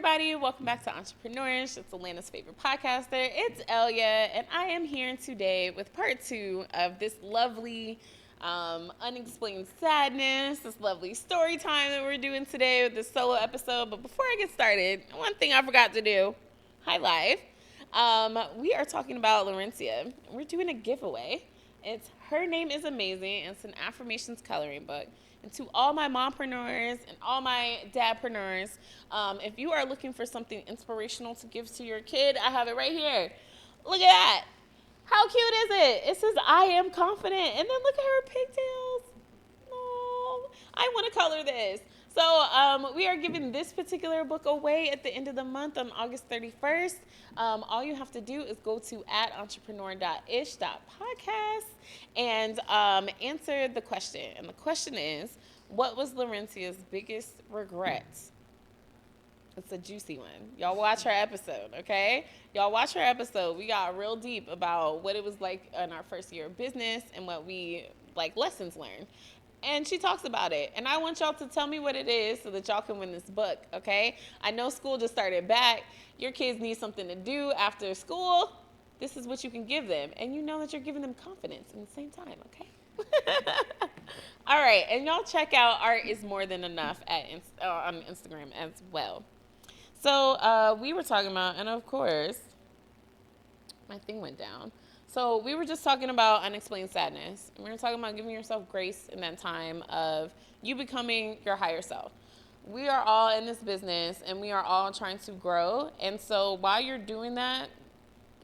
everybody. Welcome back to Entrepreneurs. It's Atlanta's favorite podcaster. It's Elia, and I am here today with part 2 of this lovely unexplained sadness, this lovely story time that we're doing today with this solo episode. But before I get started, one thing I forgot to do, hi live, we are talking about Laurencia. We're doing a giveaway. Her name is amazing. It's an affirmations coloring book. And to all my mompreneurs and all my dadpreneurs, if you are looking for something inspirational to give to your kid, I have it right here. Look at that. How cute is it? It says, I am confident. And then look at her pigtails. Oh, I want to color this. So we are giving this particular book away at the end of the month on August 31st. All you have to do is go to @entrepreneur.ish.podcast and answer the question. And the question is, what was Laurencia's biggest regret? It's a juicy one. Y'all watch her episode, okay? Y'all watch her episode. We got real deep about what it was like in our first year of business and what we, lessons learned. And she talks about it. And I want y'all to tell me what it is so that y'all can win this book, okay? I know school just started back. Your kids need something to do after school. This is what you can give them. And you know that you're giving them confidence in the same time, okay? All right. And y'all check out Art is More Than Enough on Instagram as well. So we were talking about, and of course, my thing went down. So we were just talking about unexplained sadness. And we were talking about giving yourself grace in that time of you becoming your higher self. We are all in this business and we are all trying to grow. And so while you're doing that,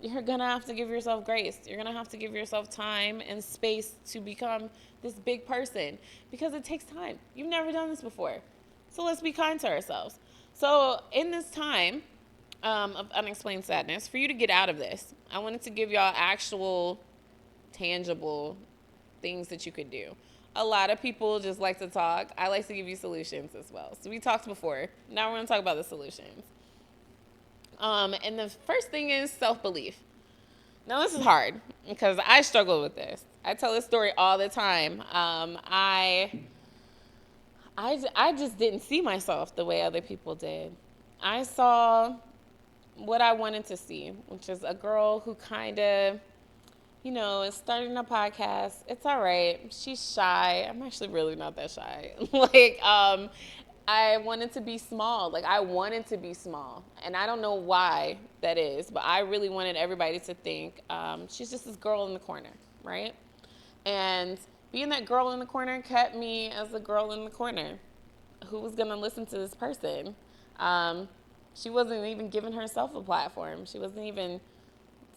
you're going to have to give yourself grace. You're going to have to give yourself time and space to become this big person because it takes time. You've never done this before. So let's be kind to ourselves. So in this time, of unexplained sadness, for you to get out of this, I wanted to give y'all actual tangible things that you could do. A lot of people just like to talk. I like to give you solutions as well. So we talked before. Now we're going to talk about the solutions. And the first thing is self-belief. Now this is hard because I struggle with this. I tell this story all the time. I just didn't see myself the way other people did. I saw what I wanted to see, which is a girl who kind of, is starting a podcast. It's all right. She's shy. I'm actually really not that shy. I wanted to be small. I wanted to be small. And I don't know why that is, but I really wanted everybody to think she's just this girl in the corner, right? And being that girl in the corner kept me as the girl in the corner. Who was going to listen to this person? She wasn't even giving herself a platform. She wasn't even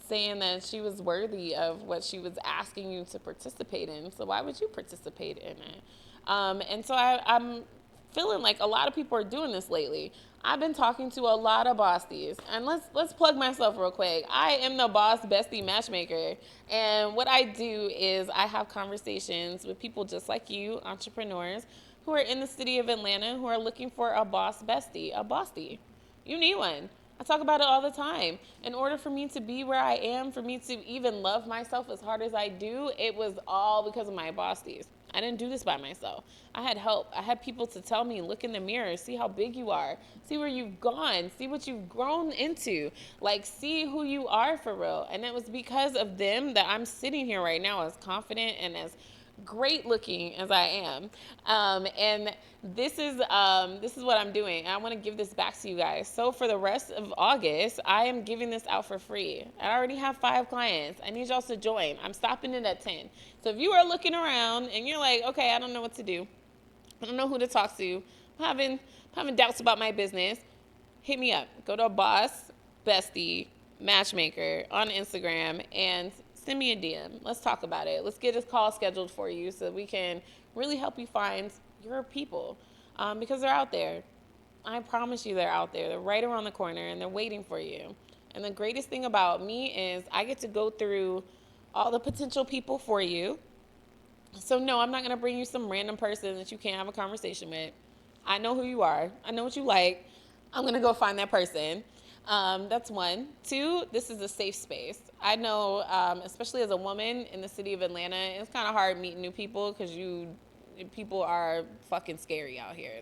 saying that she was worthy of what she was asking you to participate in. So why would you participate in it? And so I'm feeling like a lot of people are doing this lately. I've been talking to a lot of bossies, and let's plug myself real quick. I am the boss bestie matchmaker, and what I do is I have conversations with people just like you, entrepreneurs, who are in the city of Atlanta who are looking for a boss bestie, a bossy. You need one. I talk about it all the time. In order for me to be where I am, for me to even love myself as hard as I do, it was all because of my bossies. I didn't do this by myself. I had help. I had people to tell me, look in the mirror, see how big you are, see where you've gone, see what you've grown into, see who you are for real. And it was because of them that I'm sitting here right now as confident and as great looking as I am. And this is what I'm doing. I want to give this back to you guys. So for the rest of August, I am giving this out for free. I already have 5 clients. I need y'all to join. I'm stopping it at 10. So if you are looking around and you're like, okay, I don't know what to do. I don't know who to talk to. I'm having doubts about my business. Hit me up. Go to Boss Bestie Matchmaker on Instagram and send me a DM. Let's talk about it. Let's get a call scheduled for you so we can really help you find your people because they're out there. I promise you they're out there. They're right around the corner and they're waiting for you. And the greatest thing about me is I get to go through all the potential people for you. So no, I'm not going to bring you some random person that you can't have a conversation with. I know who you are. I know what you like. I'm going to go find that person. That's one. 2, this is a safe space. I know, especially as a woman in the city of Atlanta, it's kind of hard meeting new people because people are fucking scary out here.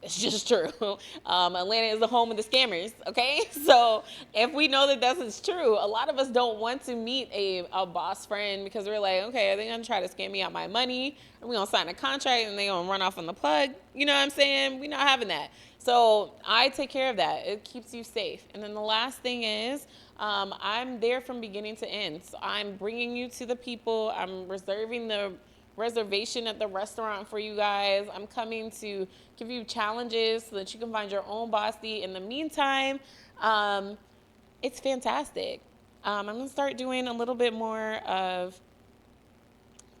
It's just true. Atlanta is the home of the scammers, okay? So if we know that that's true, a lot of us don't want to meet a boss friend because we're like, okay, are they going to try to scam me out my money? Are we going to sign a contract and they going to run off on the plug? You know what I'm saying? We're not having that. So I take care of that. It keeps you safe. And then the last thing is, I'm there from beginning to end. So I'm bringing you to the people. I'm reserving the reservation at the restaurant for you guys. I'm coming to give you challenges so that you can find your own bossy. In the meantime, it's fantastic. I'm going to start doing a little bit more of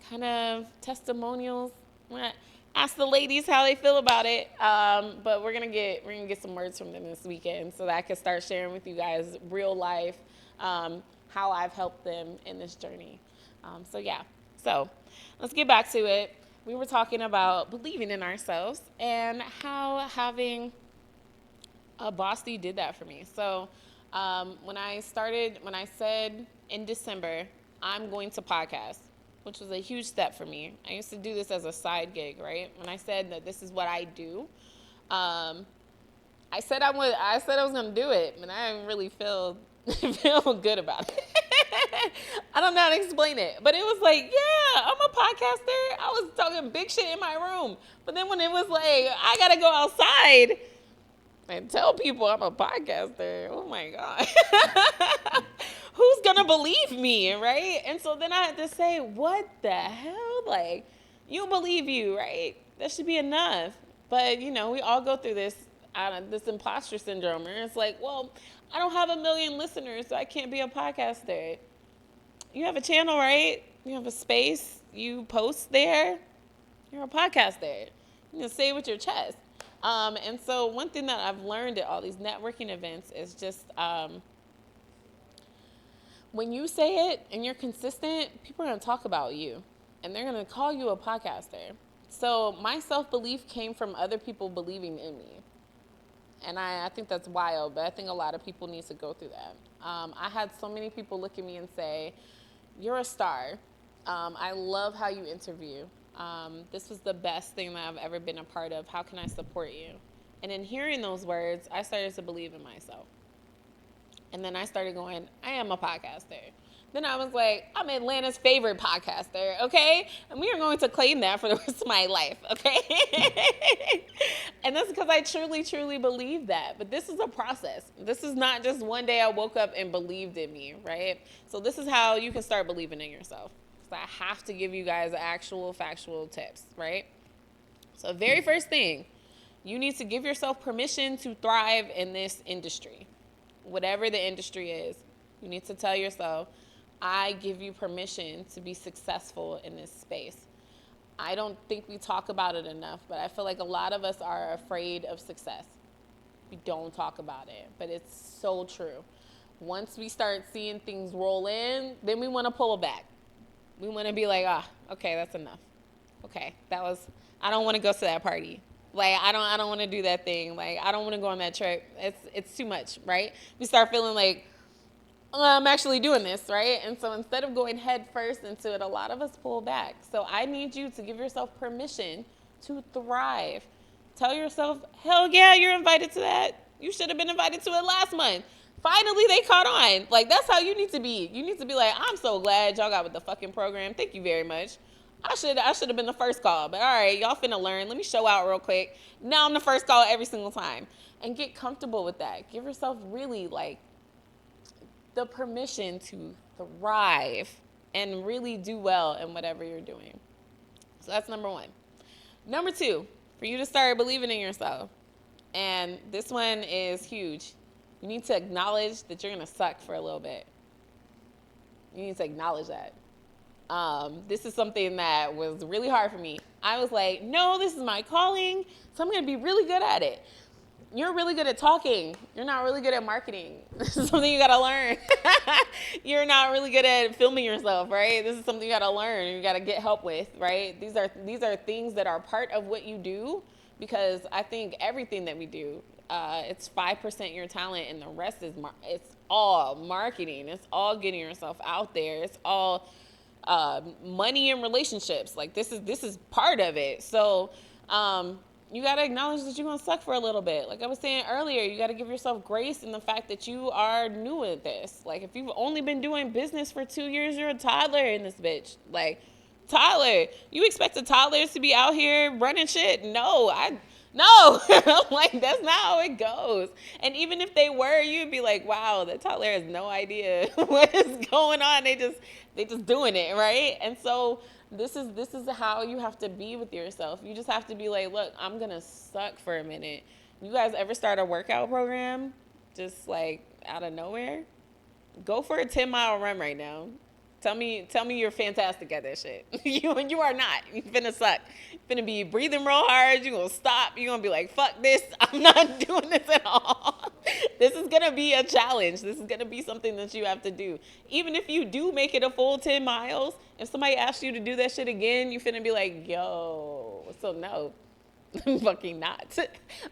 kind of testimonials. I'm gonna ask the ladies how they feel about it. But we're gonna get some words from them this weekend so that I can start sharing with you guys real life how I've helped them in this journey. So let's get back to it. We were talking about believing in ourselves and how having a bossy did that for me. So when I said in December, I'm going to podcast, which was a huge step for me. I used to do this as a side gig, right? When I said that this is what I do, I said I was going to do it, and I didn't really feel good about it. I don't know how to explain it, but it was like, yeah, I'm a podcaster. I was talking big shit in my room, but then when it was like, I got to go outside and tell people I'm a podcaster, oh my God. Who's gonna believe me, right? And so then I had to say, what the hell? Like, you believe you, right? That should be enough. But, we all go through this imposter syndrome. And it's like, well, I don't have 1 million listeners, so I can't be a podcaster. You have a channel, right? You have a space. You post there. You're a podcaster. You can say it with your chest. And so one thing that I've learned at all these networking events is just when you say it and you're consistent, people are going to talk about you. And they're going to call you a podcaster. So my self-belief came from other people believing in me. And I think that's wild, but I think a lot of people need to go through that. I had so many people look at me and say, you're a star. I love how you interview. This was the best thing that I've ever been a part of. How can I support you? And in hearing those words, I started to believe in myself. And then I started going, I am a podcaster. Then I was like, I'm Atlanta's favorite podcaster, okay? And we are going to claim that for the rest of my life, okay? And that's because I truly, truly believe that. But this is a process. This is not just one day I woke up and believed in me, right? So this is how you can start believing in yourself. So I have to give you guys actual factual tips, right? So very first thing, you need to give yourself permission to thrive in this industry. Whatever the industry is, you need to tell yourself, I give you permission to be successful in this space. I don't think we talk about it enough, but I feel like a lot of us are afraid of success. We don't talk about it, but it's so true. Once we start seeing things roll in, then we want to pull it back. We want to be like, okay, that's enough. Okay, I don't want to go to that party. Like, I don't want to do that thing. Like, I don't want to go on that trip. It's too much, right? We start feeling like, I'm actually doing this, right? And so instead of going head first into it, a lot of us pull back. So I need you to give yourself permission to thrive. Tell yourself, hell yeah, you're invited to that. You should have been invited to it last month. Finally, they caught on. Like, that's how you need to be. You need to be like, I'm so glad y'all got with the fucking program. Thank you very much. I should have been the first call, but all right, y'all finna learn. Let me show out real quick. Now I'm the first call every single time. And get comfortable with that. Give yourself really, like, the permission to thrive and really do well in whatever you're doing. So that's number one. Number two, for you to start believing in yourself. And this one is huge. You need to acknowledge that you're going to suck for a little bit. You need to acknowledge that. This is something that was really hard for me. I was like, no, this is my calling, so I'm going to be really good at it. You're really good at talking. You're not really good at marketing. This is something you got to learn. You're not really good at filming yourself, right? This is something you got to learn. You got to get help with, right? These are things that are part of what you do, because I think everything that we do, it's 5% your talent and the rest is it's all marketing. It's all getting yourself out there. It's all money and relationships. Like this is part of it. So You got to acknowledge that you're going to suck for a little bit. Like I was saying earlier, you got to give yourself grace in the fact that you are new at this. Like if you've only been doing business for 2 years, you're a toddler in this bitch. Like, toddler, you expect the toddlers to be out here running shit? No. Like, that's not how it goes. And even if they were, you'd be like, wow, the toddler has no idea what is going on. They just doing it, right? And so this is how you have to be with yourself. You just have to be like, look, I'm gonna suck for a minute. You guys ever start a workout program just like out of nowhere? Go for a 10-mile run right now. Tell me you're fantastic at that shit. You are not. You finna suck. You finna be breathing real hard. You gonna stop. You gonna be like, fuck this. I'm not doing this at all. This is gonna be a challenge. This is gonna be something that you have to do. Even if you do make it a full 10 miles, if somebody asks you to do that shit again, you finna be like, yo. So no. I'm fucking not.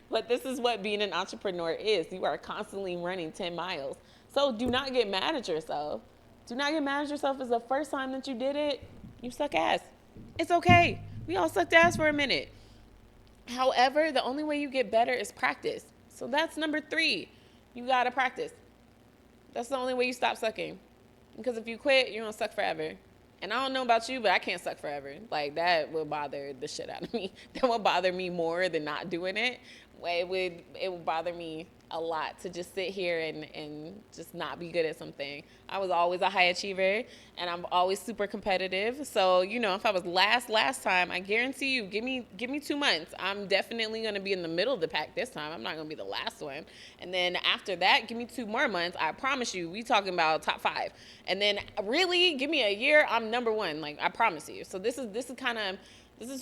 But this is what being an entrepreneur is. You are constantly running 10 miles. So do not get mad at yourself. Do not get mad at yourself. It's the first time that you did it. You suck ass. It's okay. We all sucked ass for a minute. However, the only way you get better is practice. So that's number 3. You gotta practice. That's the only way you stop sucking. Because if you quit, you're gonna suck forever. And I don't know about you, but I can't suck forever. Like, that would bother the shit out of me. That would bother me more than not doing it. It would bother me a lot to just sit here and just not be good at something. I was always a high achiever, and I'm always super competitive. So, if I was last time, I guarantee you, give me 2 months. I'm definitely going to be in the middle of the pack this time. I'm not going to be the last one. And then after that, give me 2 more months. I promise you, we talking about top 5. And then really, give me a year, I'm number 1. Like, I promise you. So this is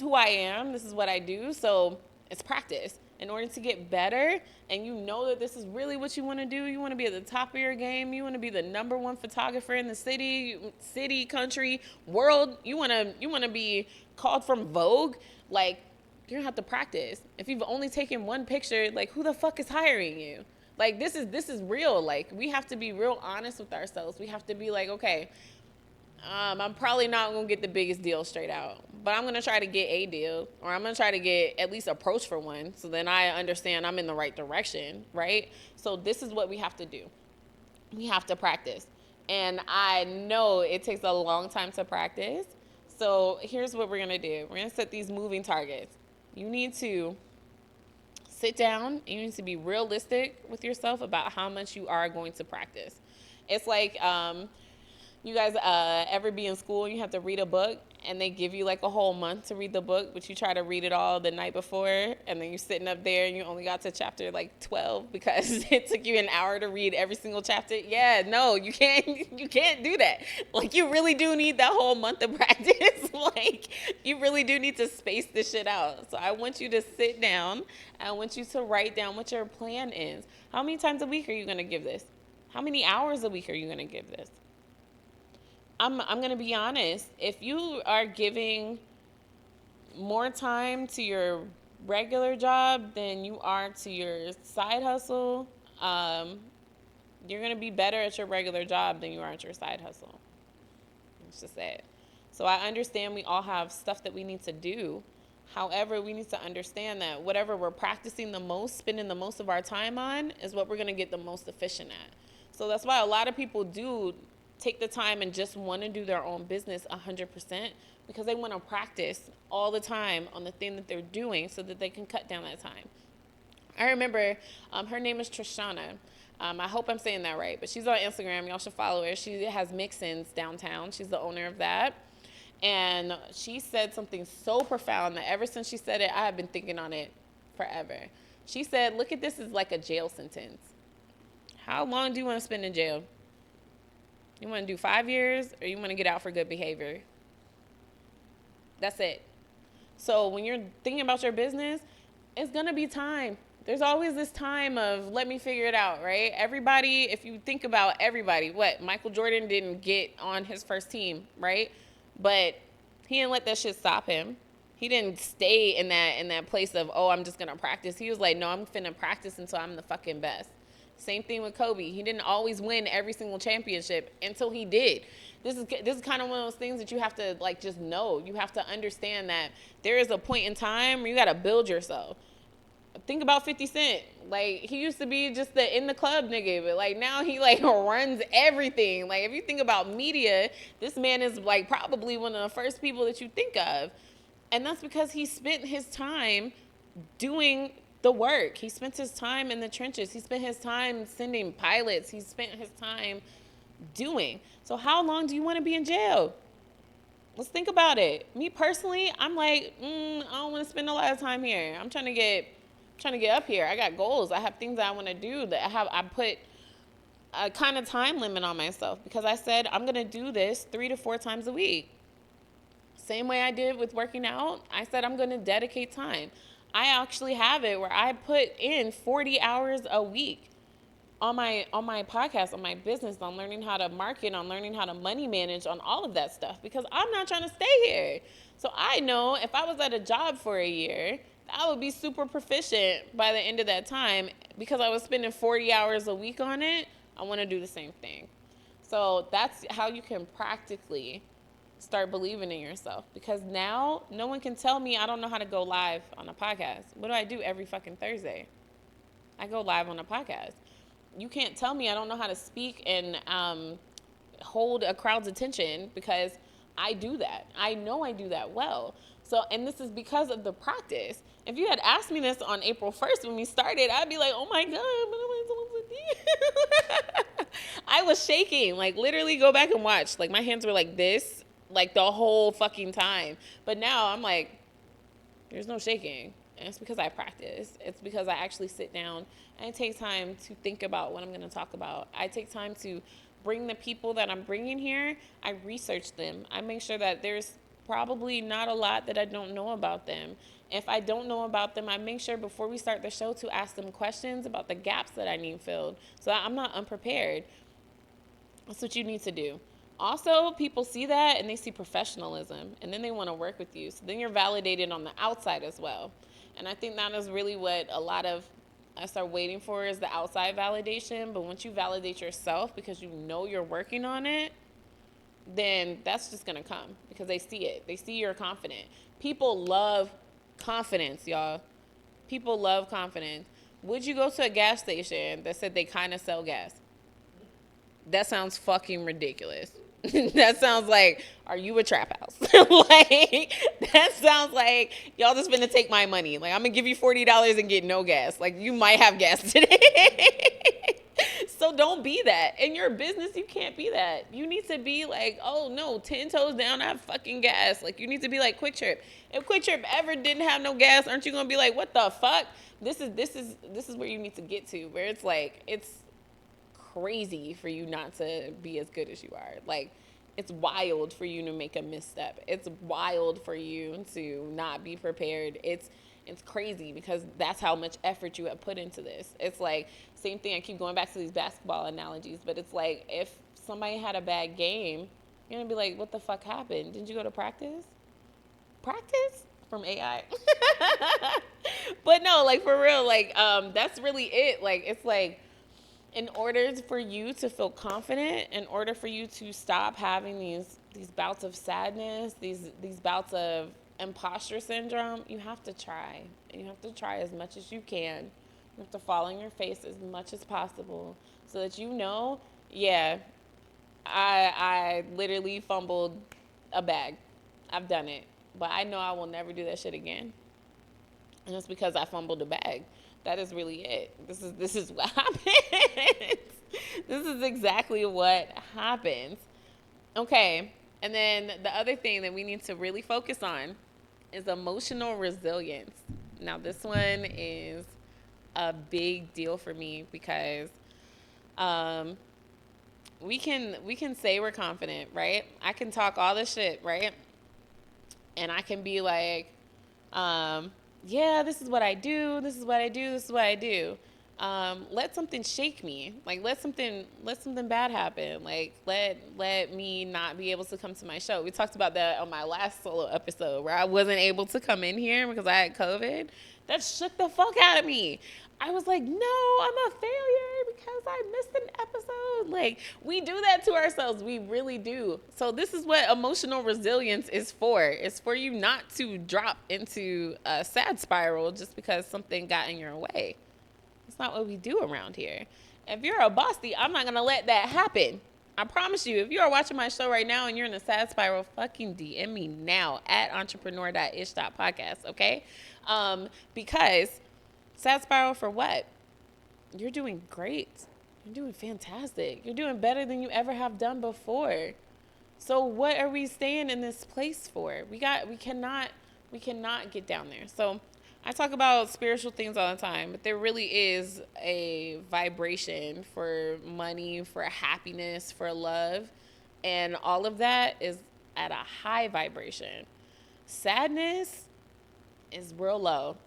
who I am. This is what I do. So it's practice. In order to get better, and you know that this is really what you want to do, you want to be at the top of your game, you want to be the number 1 photographer in the city, country, world, you want to be called from Vogue, like, you're going to have to practice. If you've only taken 1 picture, like, who the fuck is hiring you? Like, this is real. Like, we have to be real honest with ourselves. We have to be like, okay, I'm probably not going to get the biggest deal straight out, but I'm going to try to get a deal, or I'm going to try to get at least approached for one, so then I understand I'm in the right direction, right? So this is what we have to do. We have to practice. And I know it takes a long time to practice. So here's what we're going to do. We're going to set these moving targets. You need to sit down, and you need to be realistic with yourself about how much you are going to practice. It's like, you guys ever be in school and you have to read a book and they give you like a whole month to read the book, but you try to read it all the night before, and then you're sitting up there and you only got to chapter like 12 because it took you an hour to read every single chapter? Yeah, no, you can't do that. Like, you really do need that whole month of practice. Like, you really do need to space this shit out. So I want you to sit down. I want you to write down what your plan is. How many times a week are you going to give this? How many hours a week are you going to give this? I'm going to be honest. If you are giving more time to your regular job than you are to your side hustle, you're going to be better at your regular job than you are at your side hustle. It's just that. So I understand we all have stuff that we need to do. However, we need to understand that whatever we're practicing the most, spending the most of our time on, is what we're going to get the most efficient at. So that's why a lot of people do take the time and just want to do their own business 100%, because they want to practice all the time on the thing that they're doing so that they can cut down that time. I remember her name is Trishana. I hope I'm saying that right, but she's on Instagram. Y'all should follow her. She has Mixins downtown. She's the owner of that. And she said something so profound that ever since she said it, I have been thinking on it forever. She said, look at this as like a jail sentence. How long do you want to spend in jail? You want to do 5 years, or you want to get out for good behavior? That's it. So when you're thinking about your business, it's going to be time. There's always this time of let me figure it out, right? Everybody, if you think about everybody, Michael Jordan didn't get on his first team, right? But he didn't let that shit stop him. He didn't stay in that place of, oh, I'm just going to practice. He was like, no, I'm finna practice until I'm the fucking best. Same thing with Kobe. He didn't always win every single championship until he did. This is kind of one of those things that you have to like just know. You have to understand that there is a point in time where you got to build yourself. Think about 50 Cent. Like, he used to be just the in the club nigga, but like now he like runs everything. Like, if you think about media, this man is like probably one of the first people that you think of. And that's because he spent his time doing the work. He spent his time in the trenches. He spent his time sending pilots. He spent his time doing. So how long do you want to be in jail? Let's think about it. Me personally, I'm like, I don't want to spend a lot of time here. I'm trying to get up here. I got goals. I have things that I want to do that I put a kind of time limit on myself because I said I'm going to do this 3 to 4 times a week. Same way I did with working out. I said I'm going to dedicate time. I actually have it where I put in 40 hours a week on my podcast, on my business, on learning how to market, on learning how to money manage, on all of that stuff because I'm not trying to stay here. So I know if I was at a job for a year, I would be super proficient by the end of that time because I was spending 40 hours a week on it. I want to do the same thing. So that's how you can practically start believing in yourself because now no one can tell me I don't know how to go live on a podcast. What do I do every fucking Thursday? I go live on a podcast. You can't tell me I don't know how to speak and hold a crowd's attention because I do that. I know I do that well. So, and this is because of the practice. If you had asked me this on April 1st when we started, I'd be like, oh my God, what am I supposed to do? I was shaking, like literally go back and watch. Like my hands were like this, like the whole fucking time. But now I'm like, there's no shaking. And it's because I practice. It's because I actually sit down and I take time to think about what I'm going to talk about. I take time to bring the people that I'm bringing here. I research them. I make sure that there's probably not a lot that I don't know about them. If I don't know about them, I make sure before we start the show to ask them questions about the gaps that I need filled so that I'm not unprepared. That's what you need to do. Also, people see that and they see professionalism and then they want to work with you. So then you're validated on the outside as well. And I think that is really what a lot of us are waiting for is the outside validation. But once you validate yourself because you know you're working on it, then that's just going to come because they see it. They see you're confident. People love confidence, y'all. People love confidence. Would you go to a gas station that said they kind of sell gas? That sounds fucking ridiculous. That sounds like, are you a trap house? Like, that sounds like y'all just finna take my money. Like, I'm gonna give you $40 and get no gas. Like, you might have gas today. So don't be that. In your business, you can't be that. You need to be like, oh no, 10 toes down, I have fucking gas. Like, you need to be like Quick Trip. If Quick Trip ever didn't have no gas, aren't you gonna be like, what the fuck? This is where you need to get to, where it's like, it's crazy for you not to be as good as you are. Like, it's wild for you to make a misstep. It's wild for you to not be prepared. It's crazy because that's how much effort you have put into this. It's like, same thing, I keep going back to these basketball analogies, but it's like if somebody had a bad game, you're gonna be like, what the fuck happened? Didn't you go to practice? Practice? From AI. But no, like for real, like that's really it. Like, it's like, in order for you to feel confident, in order for you to stop having these bouts of sadness, these bouts of imposter syndrome, you have to try. And you have to try as much as you can. You have to fall on your face as much as possible so that you know, yeah, I literally fumbled a bag. I've done it. But I know I will never do that shit again. And it's because I fumbled a bag. That is really it. This is what happens. This is exactly what happens. Okay. And then the other thing that we need to really focus on is emotional resilience. Now, this one is a big deal for me because we can say we're confident, right? I can talk all this shit, right? And I can be like, yeah, this is what I do. This is what I do. This is what I do. Let something shake me. Like, let something bad happen. Like, let me not be able to come to my show. We talked about that on my last solo episode where I wasn't able to come in here because I had COVID. That shook the fuck out of me. I was like, no, I'm a failure I missed an episode. Like, we do that to ourselves. We really do. So this is what emotional resilience is for. It's for you not to drop into a sad spiral just because something got in your way. That's not what we do around here. If you're a bossy, I'm not going to let that happen. I promise you, if you are watching my show right now and you're in a sad spiral, fucking DM me now at entrepreneur.ish.podcast, okay? Because sad spiral for what? You're doing great. You're doing fantastic. You're doing better than you ever have done before. So what are we staying in this place for? We cannot get down there. So I talk about spiritual things all the time, but there really is a vibration for money, for happiness, for love, and all of that is at a high vibration. Sadness is real low.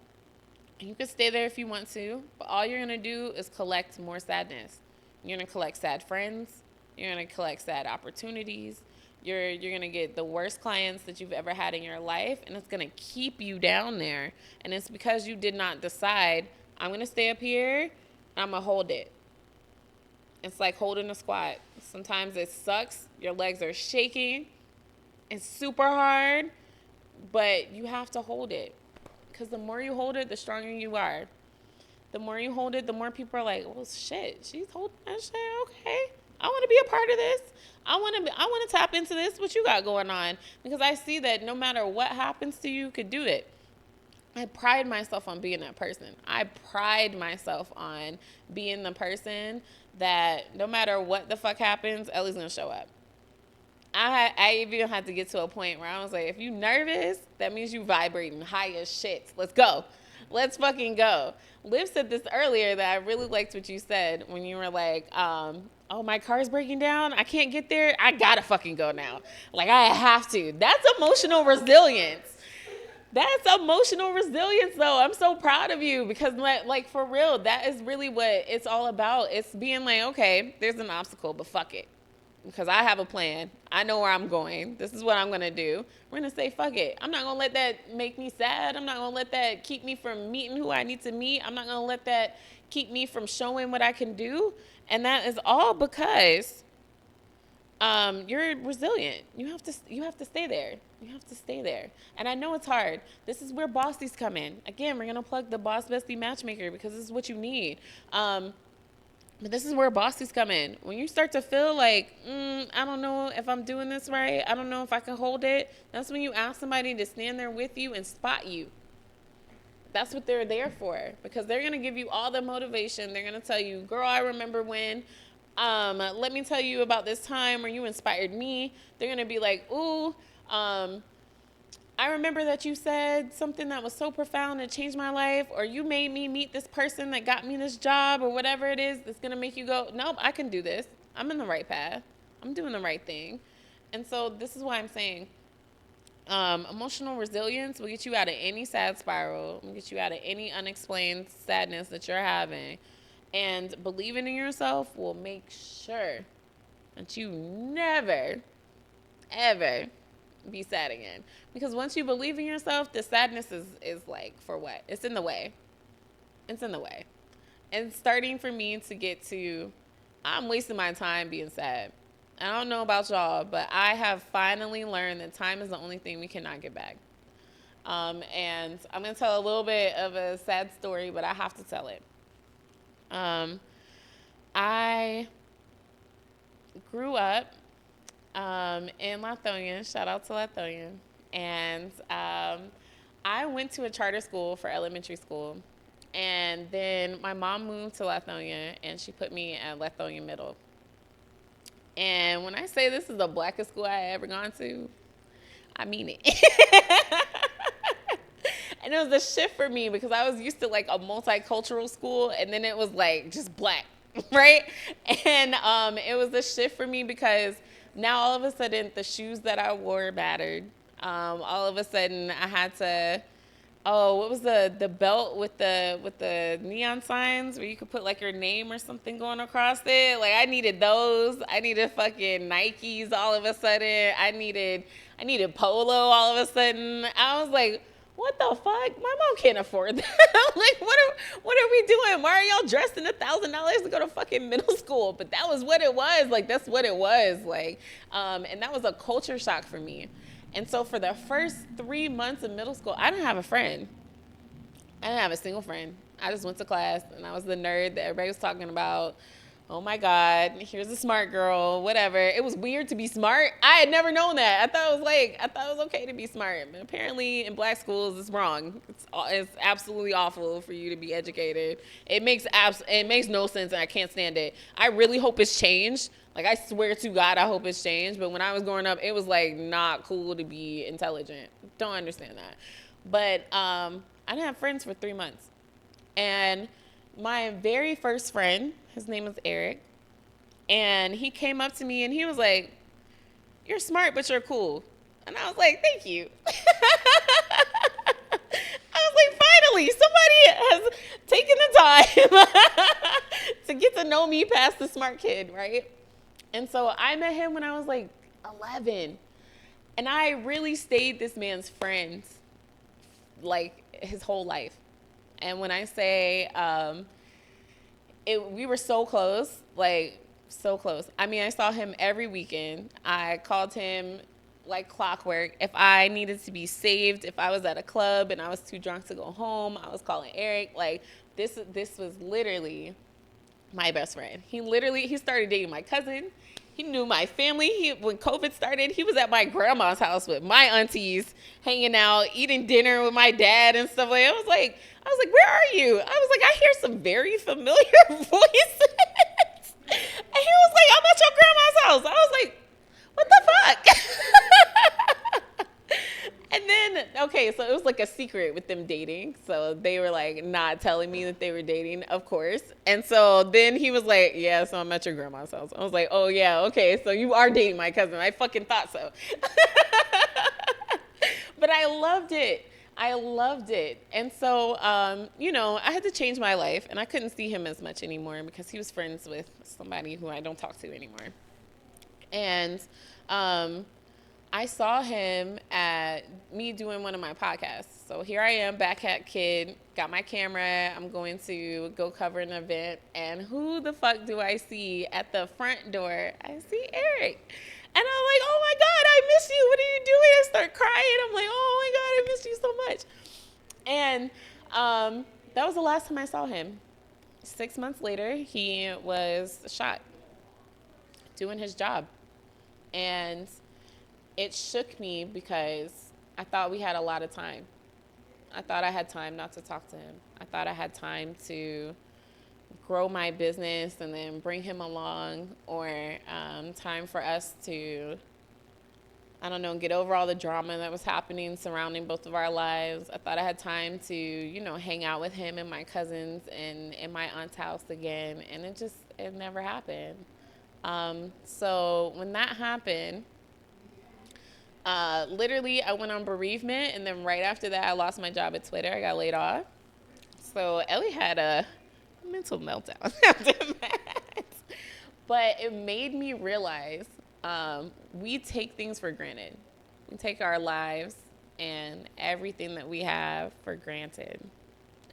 You can stay there if you want to, but all you're going to do is collect more sadness. You're going to collect sad friends. You're going to collect sad opportunities. You're going to get the worst clients that you've ever had in your life, and it's going to keep you down there. And it's because you did not decide, I'm going to stay up here, and I'm going to hold it. It's like holding a squat. Sometimes it sucks. Your legs are shaking. It's super hard, but you have to hold it. Because the more you hold it, the stronger you are. The more you hold it, the more people are like, well, shit, she's holding that shit. Okay. I want to be a part of this. I want to tap into this. What you got going on? Because I see that no matter what happens to you, you could do it. I pride myself on being that person. I pride myself on being the person that no matter what the fuck happens, Ellie's going to show up. I even had to get to a point where I was like, if you nervous, that means you vibrating high as shit. Let's go. Let's fucking go. Liv said this earlier that I really liked what you said when you were like, oh, my car's breaking down. I can't get there. I gotta fucking go now. Like, I have to. That's emotional resilience. That's emotional resilience, though. I'm so proud of you because, like, for real, that is really what it's all about. It's being like, okay, there's an obstacle, but fuck it. Because I have a plan. I know where I'm going. This is what I'm going to do. We're going to say, fuck it. I'm not going to let that make me sad. I'm not going to let that keep me from meeting who I need to meet. I'm not going to let that keep me from showing what I can do. And that is all because you're resilient. You have to stay there. You have to stay there. And I know it's hard. This is where bossies come in. Again, we're going to plug the Boss Bestie Matchmaker because this is what you need. But this is where bossies come in. When you start to feel like, I don't know if I'm doing this right. I don't know if I can hold it. That's when you ask somebody to stand there with you and spot you. That's what they're there for. Because they're going to give you all the motivation. They're going to tell you, girl, I remember when. Let me tell you about this time where you inspired me. They're going to be like, ooh, I remember that you said something that was so profound and changed my life, or you made me meet this person that got me this job, or whatever it is that's going to make you go, nope, I can do this. I'm in the right path. I'm doing the right thing. And so this is why I'm saying emotional resilience will get you out of any sad spiral, will get you out of any unexplained sadness that you're having. And believing in yourself will make sure that you never, ever be sad again. Because once you believe in yourself, the sadness is like, for what? It's in the way. It's in the way. And starting for me to get to, I'm wasting my time being sad. I don't know about y'all, but I have finally learned that time is the only thing we cannot get back. And I'm going to tell a little bit of a sad story, but I have to tell it. I grew up in Lithonia. Shout out to Lithonia. And I went to a charter school for elementary school. And then my mom moved to Lithonia, and she put me at Lithonia Middle. And when I say this is the blackest school I ever gone to, I mean it. And it was a shift for me because I was used to like a multicultural school, and then it was like just black, right? And it was a shift for me because now all of a sudden the shoes that I wore mattered. All of a sudden I had to, what was the belt with the neon signs where you could put like your name or something going across it? Like I needed those. I needed fucking Nikes all of a sudden. I needed Polo all of a sudden. I was like, what the fuck? My mom can't afford that. Like, what are we doing? Why are y'all dressed in $1,000 to go to fucking middle school? But that was what it was. Like, that's what it was. Like, and that was a culture shock for me. And so for the first 3 months of middle school, I didn't have a friend. I didn't have a single friend. I just went to class and I was the nerd that everybody was talking about. Oh my God, here's a smart girl, whatever. It was weird to be smart. I had never known that. I thought it was okay to be smart. But apparently in black schools, it's wrong. It's absolutely awful for you to be educated. It makes no sense and I can't stand it. I really hope it's changed. Like, I swear to God, I hope it's changed. But when I was growing up, it was like not cool to be intelligent. Don't understand that. But I didn't have friends for 3 months. And my very first friend, his name was Eric, and he came up to me and he was like, "You're smart, but you're cool." And I was like, "Thank you." I was like, finally, somebody has taken the time to get to know me past the smart kid, right? And so I met him when I was like 11. And I really stayed this man's friend like his whole life. And when I say we were so close, like so close. I mean, I saw him every weekend. I called him like clockwork. If I needed to be saved, if I was at a club and I was too drunk to go home, I was calling Eric. Like this was literally my best friend. He started dating my cousin. He knew my family. When COVID started, he was at my grandma's house with my aunties, hanging out, eating dinner with my dad and stuff like that. I was like, where are you? I was like, I hear some very familiar voices. And he was like, I'm at your grandma's house. I was like, what the fuck? And then, okay, so it was like a secret with them dating. So they were like not telling me that they were dating, of course. And so then he was like, yeah, so I'm at your grandma's house. I was like, oh yeah, okay, so you are dating my cousin. I fucking thought so. But I loved it. I loved it. And so, I had to change my life and I couldn't see him as much anymore because he was friends with somebody who I don't talk to anymore. And I saw him at me doing one of my podcasts. So here I am, backpack kid, got my camera. I'm going to go cover an event. And who the fuck do I see at the front door? I see Eric. And I'm like, oh my God, I miss you. What are you doing? I start crying. I'm like, oh my God, I miss you so much. And that was the last time I saw him. 6 months later, he was shot doing his job. And it shook me because I thought we had a lot of time. I thought I had time not to talk to him. I thought I had time to grow my business and then bring him along, or time for us to, I don't know, get over all the drama that was happening surrounding both of our lives. I thought I had time to, hang out with him and my cousins and in my aunt's house again. And it never happened. So when that happened, literally I went on bereavement, and then right after that I lost my job at Twitter. I got laid off. So Ellie had a mental meltdown after that. But it made me realize we take things for granted. We take our lives and everything that we have for granted.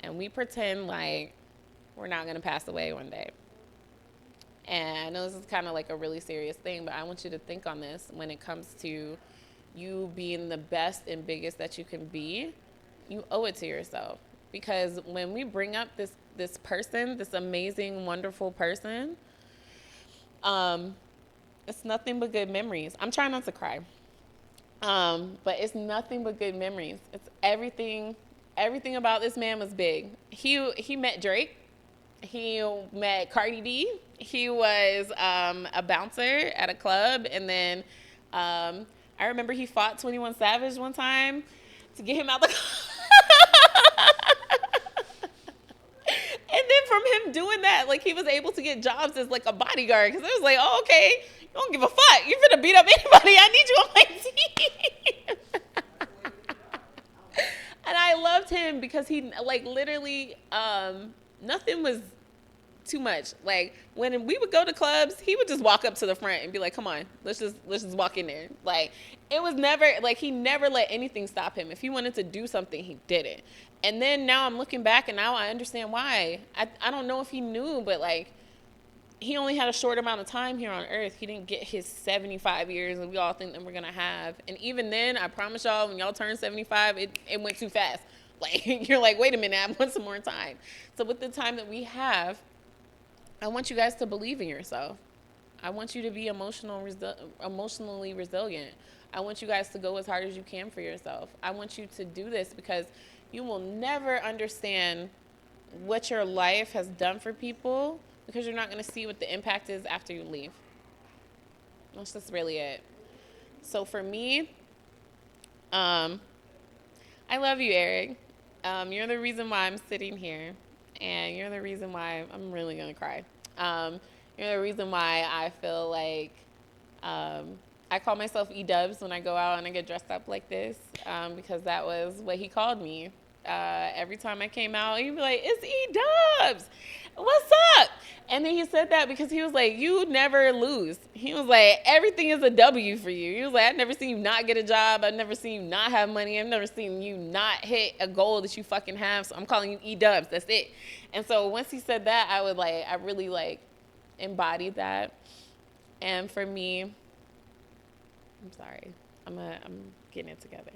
And we pretend like we're not going to pass away one day. And I know this is kind of like a really serious thing, but I want you to think on this when it comes to you being the best and biggest that you can be. You owe it to yourself. Because when we bring up this person, this amazing, wonderful person, it's nothing but good memories. I'm trying not to cry. But it's nothing but good memories. It's everything about this man was big. He met Drake. He met Cardi B. He was a bouncer at a club. And then I remember he fought 21 Savage one time to get him out the And then from him doing that, like, he was able to get jobs as like a bodyguard, because it was like, oh, okay, you don't give a fuck. You're finna beat up anybody. I need you on my team. And I loved him because he, like, literally, nothing was too much. Like when we would go to clubs, he would just walk up to the front and be like, "Come on, let's just walk in there." Like it was never like he never let anything stop him. If he wanted to do something, he did it. And then now I'm looking back and now I understand why. I don't know if he knew, but like he only had a short amount of time here on earth. He didn't get his 75 years that we all think that we're gonna have. And even then, I promise y'all, when y'all turn 75, it went too fast. Like you're like, wait a minute, I want some more time. So with the time that we have, I want you guys to believe in yourself. I want you to be emotionally resilient. I want you guys to go as hard as you can for yourself. I want you to do this because you will never understand what your life has done for people because you're not going to see what the impact is after you leave. That's just really it. So for me, I love you, Eric. You're the reason why I'm sitting here, and you're the reason why I'm really going to cry. You're the reason why I feel like I call myself E-dubs when I go out and I get dressed up like this because that was what he called me. Every time I came out, he'd be like, "It's E-dubs. What's up?" And then he said that because he was like, "You never lose." He was like, "Everything is a W for you." He was like, "I've never seen you not get a job. I've never seen you not have money. I've never seen you not hit a goal that you fucking have. So I'm calling you E-dubs. That's it." And so once he said that, I really like embodied that. And for me, I'm sorry, I'm getting it together.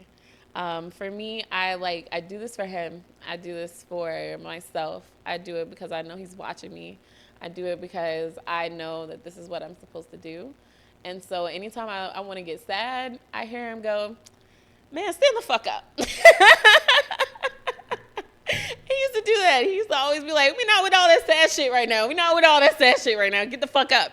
For me, I do this for him. I do this for myself. I do it because I know he's watching me. I do it because I know that this is what I'm supposed to do. And so anytime I want to get sad, I hear him go, "Man, stand the fuck up." He used to do that. He used to always be like, "We're not with all that sad shit right now. We're not with all that sad shit right now. Get the fuck up."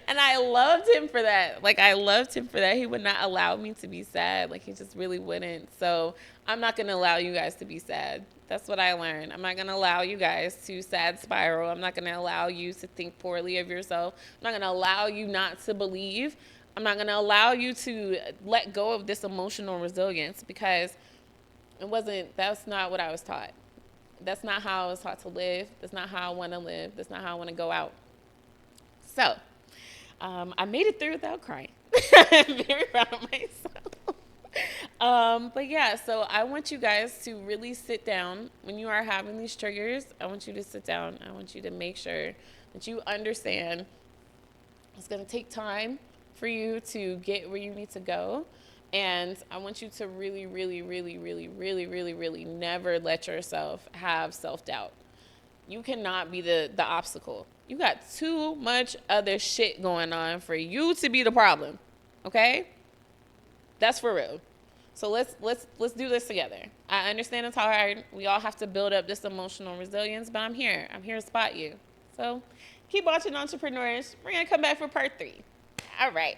And I loved him for that. Like, I loved him for that. He would not allow me to be sad. Like, he just really wouldn't. So I'm not going to allow you guys to be sad. That's what I learned. I'm not going to allow you guys to sad spiral. I'm not going to allow you to think poorly of yourself. I'm not going to allow you not to believe. I'm not going to allow you to let go of this emotional resilience because that's not what I was taught. That's not how I was taught to live. That's not how I want to live. That's not how I want to go out. So, I made it through without crying. I'm very proud of myself. But yeah, so I want you guys to really sit down when you are having these triggers. I want you to sit down. I want you to make sure that you understand it's going to take time for you to get where you need to go. And I want you to really, really, really, really, really, really, really never let yourself have self-doubt. You cannot be the obstacle. You got too much other shit going on for you to be the problem. Okay? That's for real. So let's do this together. I understand it's hard. We all have to build up this emotional resilience, but I'm here. I'm here to spot you. So keep watching Entrepreneurs. We're going to come back for part 3. All right.